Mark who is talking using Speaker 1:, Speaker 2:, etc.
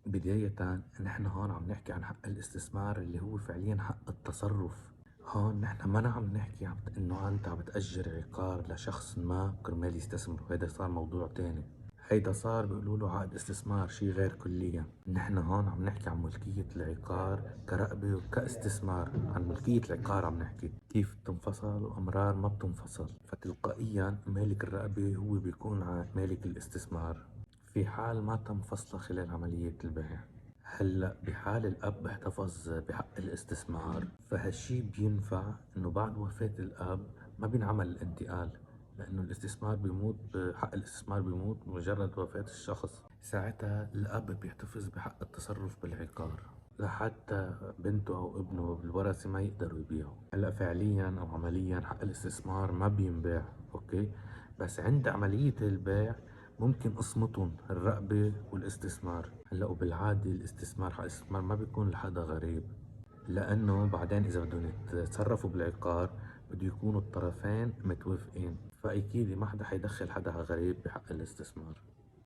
Speaker 1: بداية نحن هون عم نحكي عن حق الاستثمار اللي هو فعليا حق التصرف. هون نحن ما عم نحكي انه انت عم بتأجر عقار لشخص ما كرمال يستثمر، وهذا صار موضوع تاني. هيدا صار بيقولوا له عقد استثمار، شي غير كليا. نحن هون عم نحكي عن ملكية العقار كرقبة وكاستثمار. عن ملكية العقار عم نحكي كيف بتنفصل وأمرار ما بتنفصل، فتلقائيا مالك الرقبة هو بيكون مالك الاستثمار في حال ما تم فصله خلال عملية البيع. هلأ بحال الأب احتفظ بحق الاستثمار، فهالشي بينفع إنه بعد وفاة الأب ما بينعمل الانتقال، لأنه الاستثمار بيموت، حق الاستثمار بيموت بمجرد وفاة الشخص. ساعتها الأب بيحتفظ بحق التصرف بالعقار لحتى بنته أو ابنه بالورثة ما يقدروا يبيعوا. هلأ فعليا أو عمليا حق الاستثمار ما بينباع، أوكي، بس عند عملية البيع ممكن قسمتهم الرقبة والاستثمار. هلا وبالعادة الاستثمار حق الاستثمار ما بيكون لحدا غريب، لأنه بعدين إذا بدهم يتصرفوا بالعقار بده يكونوا الطرفين متوافقين، فأكيد ما حدا حيدخل حدا غريب بحق الاستثمار.